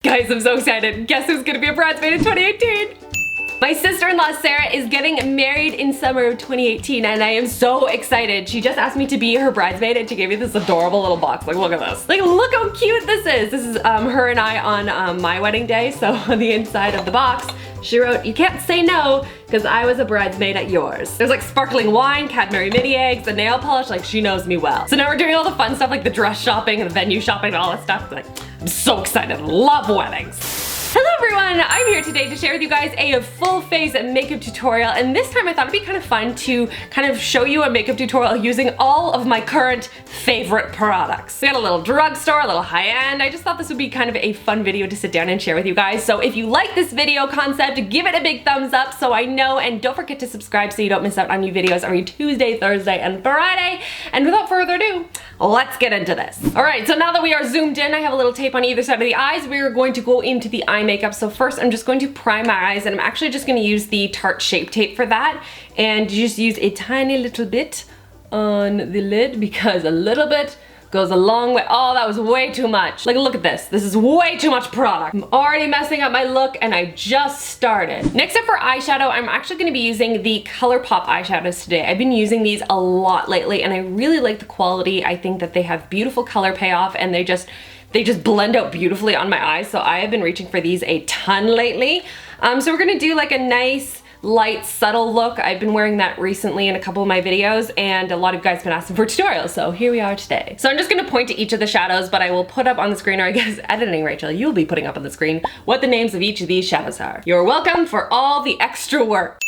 Guys, I'm so excited. Guess who's gonna be a bridesmaid in 2018? My sister-in-law Sarah is getting married in summer of 2018 and I am so excited. She just asked me to be her bridesmaid and she gave me this adorable little box. Like, look at this. Like, look how cute this is. This is her and I on my wedding day. So on the inside of the box, she wrote, "You can't say no because I was a bridesmaid at yours." There's like sparkling wine, Cadbury mini eggs, a nail polish. Like, she knows me well. So now we're doing all the fun stuff like the dress shopping and the venue shopping and all that stuff. Like, I'm so excited. Love weddings. Hello everyone, I'm here today to share with you guys a full face makeup tutorial, and this time I thought it'd be kind of fun to kind of show you a makeup tutorial using all of my current favorite products. We got a little drugstore, a little high-end. I just thought this would be kind of a fun video to sit down and share with you guys. So if you like this video concept, give it a big thumbs up so I know, and don't forget to subscribe so you don't miss out on new videos every Tuesday, Thursday, and Friday. And without further ado, let's get into this. All right, so now that we are zoomed in, I have a little tape on either side of the eyes. We're going to go into the eye makeup. So first I'm just going to prime my eyes, and I'm actually just going to use the Tarte Shape Tape for that, and just use a tiny little bit on the lid because a little bit goes a long way. Oh, that was way too much. Like, look at this. This is way too much product. I'm already messing up my look and I just started. Next up for eyeshadow, I'm actually going to be using the ColourPop eyeshadows today. I've been using these a lot lately and I really like the quality. I think that they have beautiful color payoff and they just blend out beautifully on my eyes. So I have been reaching for these a ton lately. So we're gonna do like a nice, light, subtle look. I've been wearing that recently in a couple of my videos and a lot of you guys have been asking for tutorials, so here we are today. So I'm just gonna point to each of the shadows, but I will put up on the screen, or I guess editing Rachel, you'll be putting up on the screen what the names of each of these shadows are. You're welcome for all the extra work.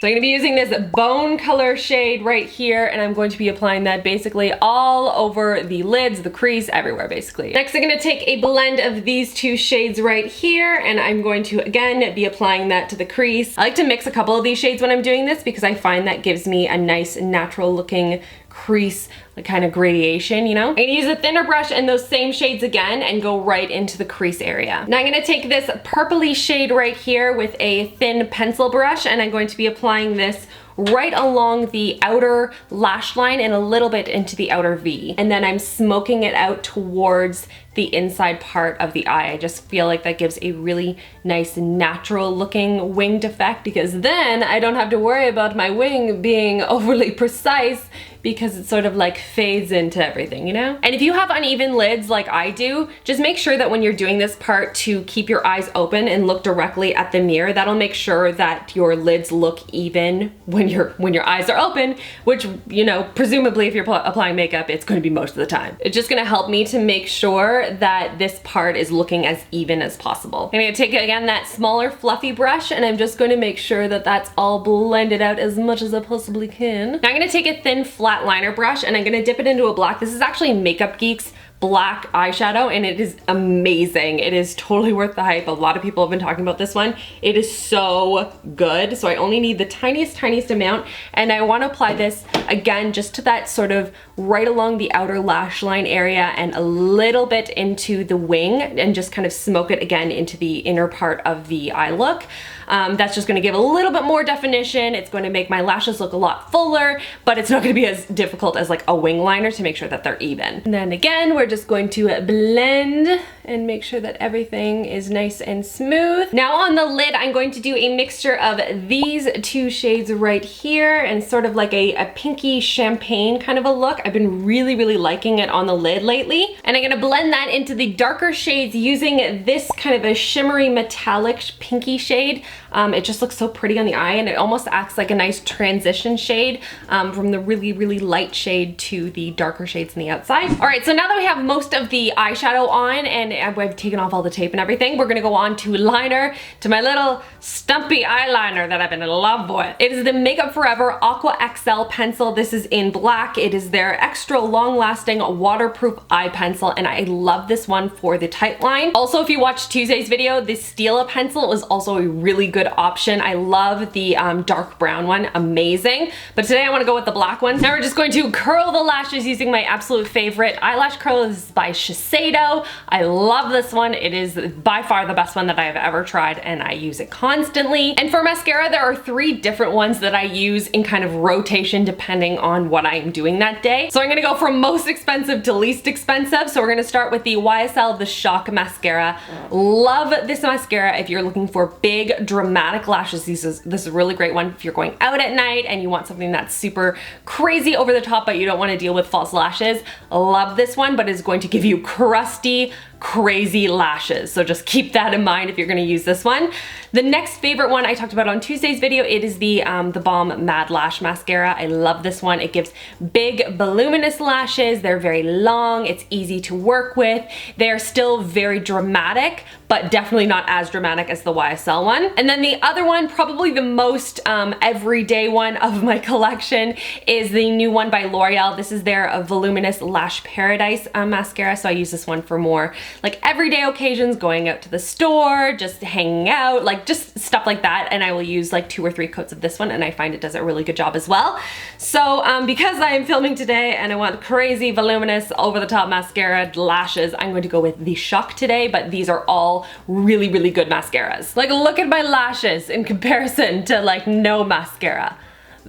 So I'm going to be using this bone color shade right here, and I'm going to be applying that basically all over the lids, the crease, everywhere basically. Next I'm going to take a blend of these two shades right here, and I'm going to again be applying that to the crease. I like to mix a couple of these shades when I'm doing this because I find that gives me a nice natural looking crease, like kind of gradation, you know? I'm gonna use a thinner brush and those same shades again and go right into the crease area. Now I'm gonna take this purpley shade right here with a thin pencil brush, and I'm going to be applying this right along the outer lash line and a little bit into the outer V. And then I'm smoking it out towards the inside part of the eye. I just feel like that gives a really nice natural looking winged effect, because then I don't have to worry about my wing being overly precise because it sort of like fades into everything, you know? And if you have uneven lids like I do, just make sure that when you're doing this part to keep your eyes open and look directly at the mirror. That'll make sure that your lids look even when your eyes are open, which, you know, presumably if you're applying makeup, it's going to be most of the time. It's just going to help me to make sure that this part is looking as even as possible. I'm going to take again that smaller fluffy brush, and I'm just going to make sure that that's all blended out as much as I possibly can. Now I'm going to take a thin flat liner brush and I'm going to dip it into a black. This is actually Makeup Geek's black eyeshadow and it is amazing. It is totally worth the hype. A lot of people have been talking about this one. It is so good. So I only need the tiniest amount, and I want to apply this again just to that sort of right along the outer lash line area and a little bit into the wing, and just kind of smoke it again into the inner part of the eye look. That's just going to give a little bit more definition. It's going to make my lashes look a lot fuller, but it's not going to be as difficult as like a wing liner to make sure that they're even. And then again, we're just going to blend and make sure that everything is nice and smooth. Now on the lid, I'm going to do a mixture of these two shades right here and sort of like a pinky champagne kind of a look. I've been really liking it on the lid lately. And I'm gonna blend that into the darker shades using this kind of a shimmery metallic pinky shade. It just looks so pretty on the eye, and it almost acts like a nice transition shade from the really light shade to the darker shades on the outside. All right, so now that we have most of the eyeshadow on and I've taken off all the tape and everything, we're gonna go on to liner, to my little stumpy eyeliner that I've been in love with. It is the Makeup Forever Aqua XL pencil. This is in black. It is their extra long-lasting waterproof eye pencil, and I love this one for the tight line. Also, if you watched Tuesday's video, the Stila pencil was also a really good good option. I love the dark brown one, amazing. But today I wanna go with the black one. Now we're just going to curl the lashes using my absolute favorite eyelash curler. This is by Shiseido. I love this one. It is by far the best one that I have ever tried, and I use it constantly. And for mascara, there are 3 different ones that I use in kind of rotation depending on what I'm doing that day. So I'm gonna go from most expensive to least expensive. So we're gonna start with the YSL The Shock Mascara. Love this mascara if you're looking for big dramatic lashes. This is a really great one if you're going out at night and you want something that's super crazy over the top but you don't want to deal with false lashes. Love this one, but it's going to give you crusty, crazy lashes. So just keep that in mind if you're gonna use this one. The next favorite one I talked about on Tuesday's video, it is the Balm Mad Lash Mascara. I love this one. It gives big, voluminous lashes. They're very long. It's easy to work with. They're still very dramatic, but definitely not as dramatic as the YSL one. And then the other one, probably the most everyday one of my collection, is the new one by L'Oreal. This is their Voluminous Lash Paradise mascara. So I use this one for more like everyday occasions, going out to the store, just hanging out, like just stuff like that. And I will use like 2 or 3 coats of this one, and I find it does a really good job as well. So because I am filming today and I want crazy, voluminous, over the top mascara lashes, I'm going to go with the Shock today, but these are all really, really good mascaras. Like, look at my lashes in comparison to like no mascara.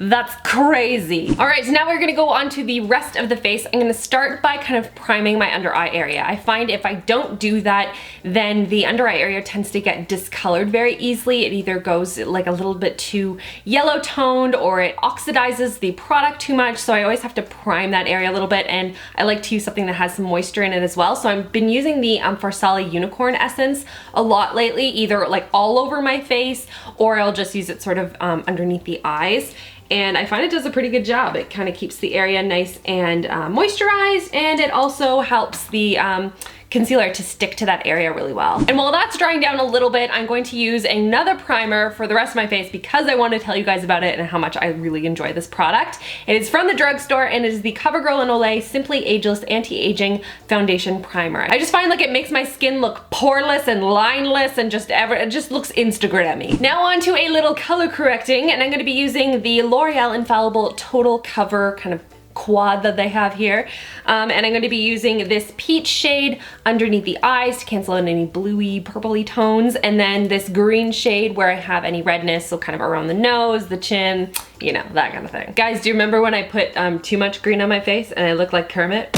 That's crazy. All right, so now we're gonna go on to the rest of the face. I'm gonna start by kind of priming my under eye area. I find if I don't do that, then the under eye area tends to get discolored very easily. It either goes like a little bit too yellow toned or it oxidizes the product too much. So I always have to prime that area a little bit, and I like to use something that has some moisture in it as well. So I've been using the Farsali Unicorn Essence a lot lately, either like all over my face, or I'll just use it sort of underneath the eyes. And I find it does a pretty good job. It kind of keeps the area nice and moisturized, and it also helps the concealer to stick to that area really well. And while that's drying down a little bit, I'm going to use another primer for the rest of my face because I want to tell you guys about it and how much I really enjoy this product. It is from the Drugstore, and it is the CoverGirl and Olay Simply Ageless Anti-Aging Foundation Primer. I just find like it makes my skin look poreless and lineless and it just looks Instagrammy. Now on to a little color correcting, and I'm going to be using the L'Oreal Infallible Total Cover kind of quad that they have here, and I'm going to be using this peach shade underneath the eyes to cancel out any bluey purpley tones, and then this green shade where I have any redness, so kind of around the nose, the chin, you know, that kind of thing. Guys, do you remember when I put too much green on my face and I look like Kermit?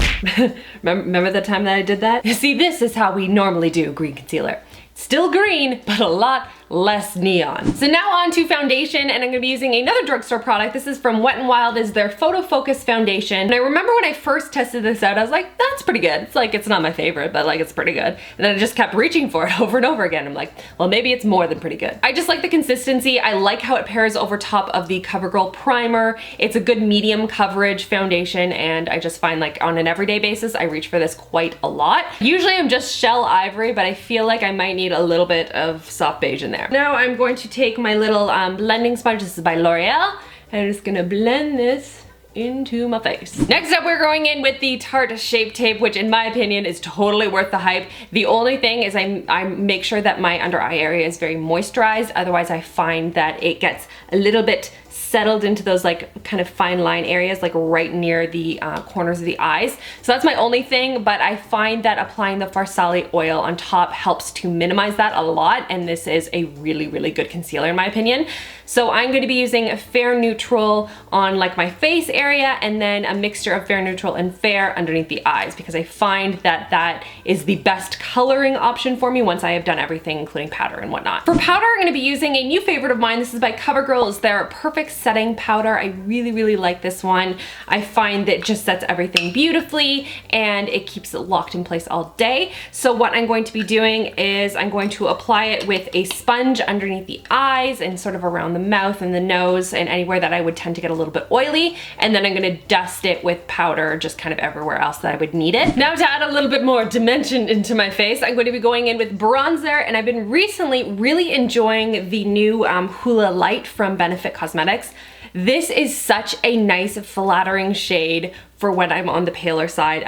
remember the time that I did that? See, this is how we normally do green concealer. Still green, but a lot less neon. So now on to foundation, and I'm gonna be using another Drugstore product. This is from Wet n Wild. This is their Photo Focus Foundation. And I remember when I first tested this out, I was like, that's pretty good. It's like, it's not my favorite, but like, it's pretty good. And then I just kept reaching for it over and over again. I'm like, well, maybe it's more than pretty good. I just like the consistency. I like how it pairs over top of the CoverGirl primer. It's a good medium coverage foundation, and I just find like on an everyday basis, I reach for this quite a lot. Usually I'm just shell ivory, but I feel like I might need a little bit of soft beige in there. Now I'm going to take my little blending sponge. This is by L'Oreal, and I'm just gonna blend this into my face. Next up, we're going in with the Tarte Shape Tape, which in my opinion is totally worth the hype. The only thing is I make sure that my under eye area is very moisturized. Otherwise, I find that it gets a little bit settled into those like kind of fine line areas, like right near the corners of the eyes. So that's my only thing, but I find that applying the Farsali oil on top helps to minimize that a lot, and this is a really, really good concealer in my opinion. So I'm going to be using a fair neutral on like my face area, and then a mixture of fair neutral and fair underneath the eyes, because I find that that is the best coloring option for me once I have done everything, including powder and whatnot. For powder, I'm going to be using a new favorite of mine. This is by CoverGirl. It's their Perfect Setting Powder. I really, really like this one. I find that it just sets everything beautifully, and it keeps it locked in place all day. So what I'm going to be doing is I'm going to apply it with a sponge underneath the eyes and sort of around the mouth and the nose and anywhere that I would tend to get a little bit oily, and then I'm going to dust it with powder just kind of everywhere else that I would need it. Now to add a little bit more dimension into my face, I'm going to be going in with bronzer, and I've been recently really enjoying the new Hoola Light from Benefit Cosmetics. This is such a nice flattering shade for when I'm on the paler side.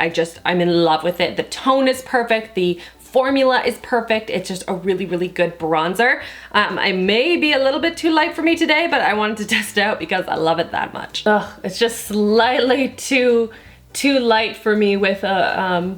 I'm in love with it. The tone is perfect. The formula is perfect. It's just a really, really good bronzer. I may be a little bit too light for me today, but I wanted to test it out because I love it that much. Ugh, it's just slightly too light for me with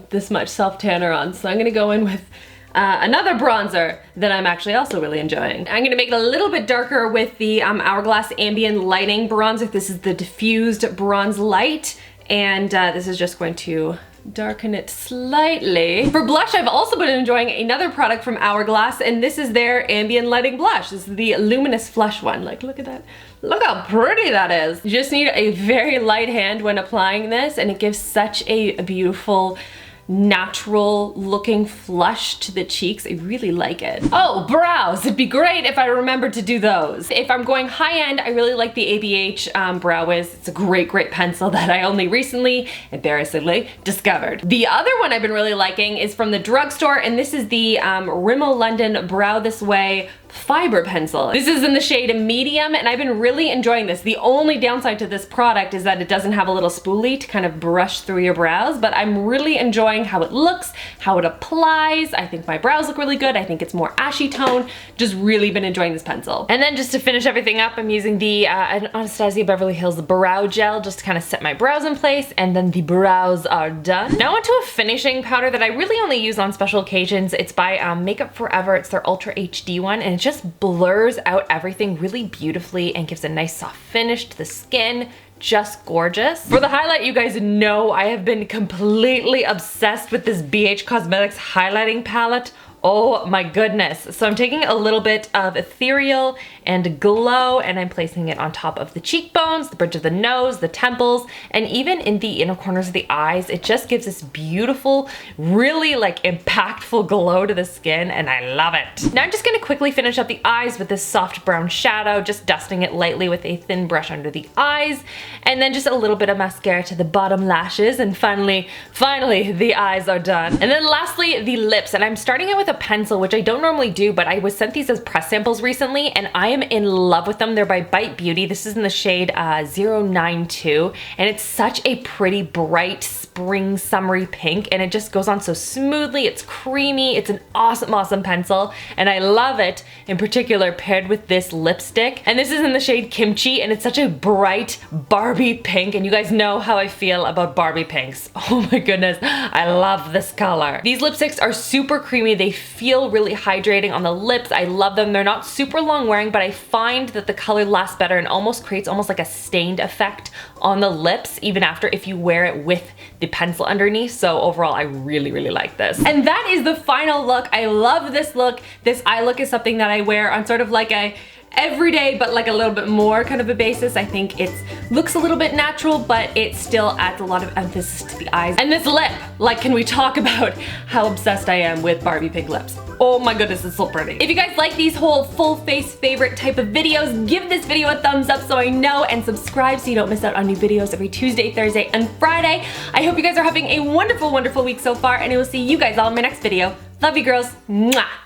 this much self tanner on. So I'm gonna go in with another bronzer that I'm actually also really enjoying. I'm gonna make it a little bit darker with the Hourglass Ambient Lighting Bronzer. This is the Diffused Bronze Light, and this is just going to darken it slightly. For blush, I've also been enjoying another product from Hourglass, and this is their Ambient Lighting Blush. This is the Luminous Flush one. Like, look at that. Look how pretty that is. You just need a very light hand when applying this, and it gives such a beautiful, natural looking flush to the cheeks. I really like it. Oh, brows. It'd be great if I remembered to do those. If I'm going high end, I really like the ABH Brow Wiz. It's a great pencil that I only recently, embarrassingly, discovered. The other one I've been really liking is from the Drugstore, and this is the Rimmel London Brow This Way Fiber Pencil. This is in the shade medium, and I've been really enjoying this. The only downside to this product is that it doesn't have a little spoolie to kind of brush through your brows, but I'm really enjoying how it looks, how it applies. I think my brows look really good. I think it's more ashy tone. Just really been enjoying this pencil. And then just to finish everything up, I'm using the Anastasia Beverly Hills Brow Gel just to kind of set my brows in place, and then the brows are done. Now onto a finishing powder that I really only use on special occasions. It's by Makeup Forever. It's their Ultra HD one, and it's just blurs out everything really beautifully and gives a nice soft finish to the skin. Just gorgeous. For the highlight, you guys know I have been completely obsessed with this BH Cosmetics highlighting palette. Oh my goodness. So I'm taking a little bit of Ethereal and Glow, and I'm placing it on top of the cheekbones, the bridge of the nose, the temples, and even in the inner corners of the eyes. It just gives this beautiful, really like impactful glow to the skin, and I love it. Now I'm just gonna quickly finish up the eyes with this soft brown shadow, just dusting it lightly with a thin brush under the eyes, and then just a little bit of mascara to the bottom lashes, and finally, the eyes are done. And then lastly, the lips, and I'm starting it with a pencil, which I don't normally do, but I was sent these as press samples recently, and I am in love with them. They're by Bite Beauty. This is in the shade 092, and it's such a pretty, bright, spring, summery pink, and it just goes on so smoothly. It's creamy. It's an awesome pencil, and I love it, in particular, paired with this lipstick. And this is in the shade Kimchi, and it's such a bright Barbie pink, and you guys know how I feel about Barbie pinks. Oh my goodness, I love this color. These lipsticks are super creamy. They feel really hydrating on the lips. I love them. They're not super long wearing, but I find that the color lasts better and almost creates almost like a stained effect on the lips, even after if you wear it with the pencil underneath. So overall, I really like this. And that is the final look. I love this look. This eye look is something that I wear on sort of like a everyday, but like a little bit more kind of a basis. I think it looks a little bit natural, but it still adds a lot of emphasis to the eyes. And this lip, like, can we talk about how obsessed I am with Barbie pink lips? Oh my goodness, it's so pretty. If you guys like these whole full face favorite type of videos, give this video a thumbs up so I know, and subscribe so you don't miss out on new videos every Tuesday, Thursday, and Friday. I hope you guys are having a wonderful week so far, and I will see you guys all in my next video. Love you girls. Mwah.